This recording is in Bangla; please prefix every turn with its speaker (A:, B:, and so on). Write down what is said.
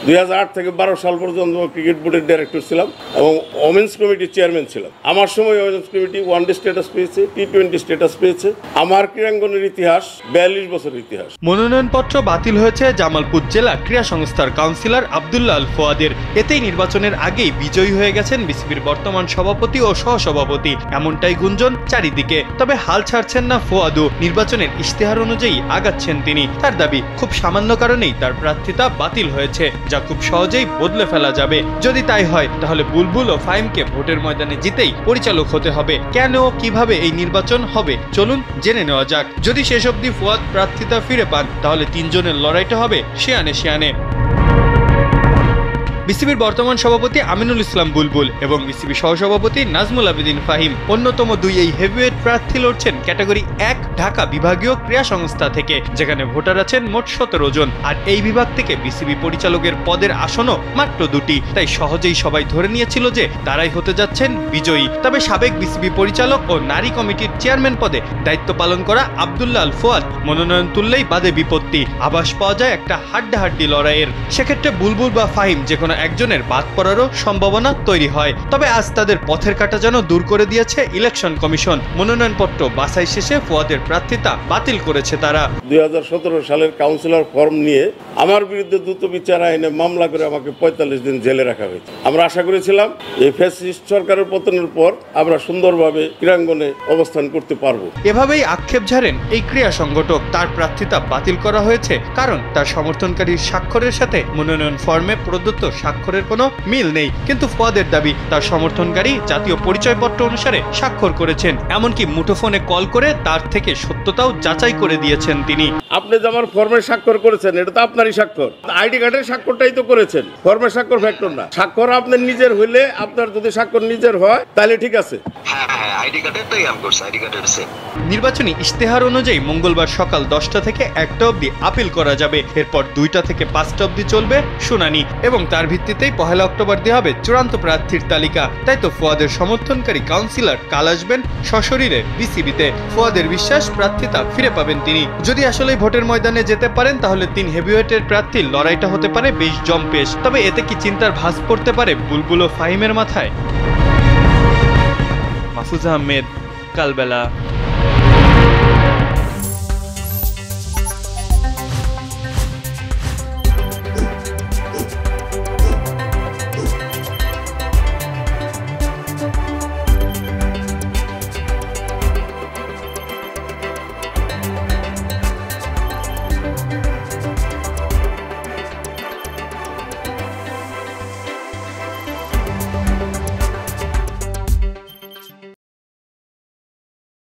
A: 2008 থেকে 12 সাল পর্যন্ত ক্রিকেট বোর্ডের ডাইরেক্টর ছিলাম এবং ওমেন্স কমিটির চেয়ারম্যান ছিলাম। আমার সময় ওমেন্স কমিটি ওয়ানডে স্ট্যাটাস পেয়েছে, টি-20 স্ট্যাটাস পেয়েছে। আমার ক্রীড়াঙ্গনের ইতিহাস 42 বছরের ইতিহাস।
B: মনোনয়নপত্র বাতিল হয়েছে জামালপুর জেলা ক্রীড়া সংস্থার কাউন্সিলর আব্দুল্লাহ আল ফোয়াদের। এতেই নির্বাচনের আগেই বিজয়ী হয়ে গেছেন বিসিবির বর্তমান সভাপতি ও সহসভাপতি, এমনটাই গুঞ্জন চারিদিকে। তবে হাল ছাড়ছেন না ফোয়াদু, নির্বাচনের ইশতেহার অনুযায়ী আগাচ্ছেন তিনি। তার দাবি খুব সামান্য কারণেই তার প্রার্থিতা বাতিল হয়েছে, যা খুব সহজেই বদলে ফেলা যাবে। যদি তাই হয় তাহলে বুলবুল ও ফাহিমকে ভোটের ময়দানে জিতেই পরিচালক হতে হবে। কেন ও কিভাবে এই নির্বাচন হবে চলুন জেনে নেওয়া যাক। যদি শেষ অবধি ফুয়াদ প্রার্থিতা ফিরে পান তাহলে তিনজনের লড়াইটা হবে শিয়ানে শিয়ানে। বিসিবির বর্তমান সভাপতি আমিনুল ইসলাম বুলবুল এবং বিসিবি সহসভাপতি নাজমুল আবেদিন ফাহিম অন্যতম দুই এই হেভিওয়েট প্রার্থী লড়ছেন ক্যাটাগরি 1 ঢাকা বিভাগীয় ক্রীড়া সংস্থা থেকে, যেখানে ভোটার আছেন মোট 17 জন। আর এই বিভাগ থেকে বিসিবি পরিচালকের পদের আসনও মাত্র 2টি। তাই সহজেই সবাই ধরে নিয়েছিল যে তারাই হতে যাচ্ছেন বিজয়ী। তবে সাবেক বিসিবি পরিচালক ও নারী কমিটির চেয়ারম্যান পদে দায়িত্ব পালন করা আব্দুল্লাহ আল ফোয়াদ মনোনয়ন তুললেই বাদে বিপত্তি। আভাস পাওয়া যায় একটা হাড্ডাহাড্ডি লড়াইয়ের। সেক্ষেত্রে বুলবুল বা ফাহিম যেকোনো একজনের বাদ পড়ারও সম্ভাবনা তৈরি হয়। তবে আজ তাদের পথের কাঁটা যেন দূর করে দিয়েছে ইলেকশন কমিশন। মনোনয়নপত্র বাছাই শেষে ফুয়াদের প্রার্থিতা বাতিল করেছে তারা।
A: 2017 সালের কাউন্সিলর ফর্ম নিয়ে আমার বিরুদ্ধে দ্রুত বিচার আইনে মামলা করে আমাকে 45 দিন জেলে রাখা হয়েছে। আমরা আশা করেছিলাম এই ফ্যাসিস্ট সরকারের পতনের পর আমরা সুন্দরভাবে ক্রীড়াঙ্গনে অবস্থান করতে পারবো।
B: এভাবেই আক্ষেপ ঝাড়েন এই ক্রীড়া সংগঠক। তার প্রার্থিতা বাতিল করা হয়েছে কারণ তার সমর্থনকারীর স্বাক্ষরের সাথে মনোনয়ন ফর্মে প্রদত্ত স্বাক্ষরের কোনো মিল নেই। কিন্তু ফুয়াদের দাবি তার সমর্থনকারী জাতীয় পরিচয়পত্র অনুসারে স্বাক্ষর করেছেন, এমনকি মুঠোফোনে কল করে তার থেকে সত্যতাও যাচাই করে দিয়েছেন তিনি।
A: আপনি যে আমার ফর্মে স্বাক্ষর করেছেন এটা তো আপনারই স্বাক্ষর, আইডি কার্ডের স্বাক্ষরটাই তো করেছেন, ফর্মের স্বাক্ষর ফ্যাক্টর না। স্বাক্ষর আপনার নিজের হইলে, আপনার যদি স্বাক্ষর নিজের হয় তাহলে ঠিক আছে।
B: নির্বাচনী ইশতেহার অনুযায়ী মঙ্গলবার সকাল 10টা থেকে 1টা অবধি আপিল করা যাবে। এরপর 2টা থেকে 5টা অবধি চলবে শুনানি এবং তার ভিত্তিতেই 1 অক্টোবর দেওয়া হবে চূড়ান্ত প্রার্থীর তালিকা। তাই তো ফুয়াদের সমর্থনকারী কাউন্সিলর কাল আসবেন সশরীরে বিসিবিতে। ফুয়াদের বিশ্বাস প্রার্থিতা ফিরে পাবেন তিনি। যদি আসলে ভোটের ময়দানে যেতে পারেন তাহলে 3 হেভিওয়েটের প্রার্থীর লড়াইটা হতে পারে বেশ জম্পেশ। তবে এতে কি চিন্তার ভাঁজ পড়তে পারে বুলবুল ও ফাহিমের মাথায়? মাহফুজ আহমেদ, কালবেলা।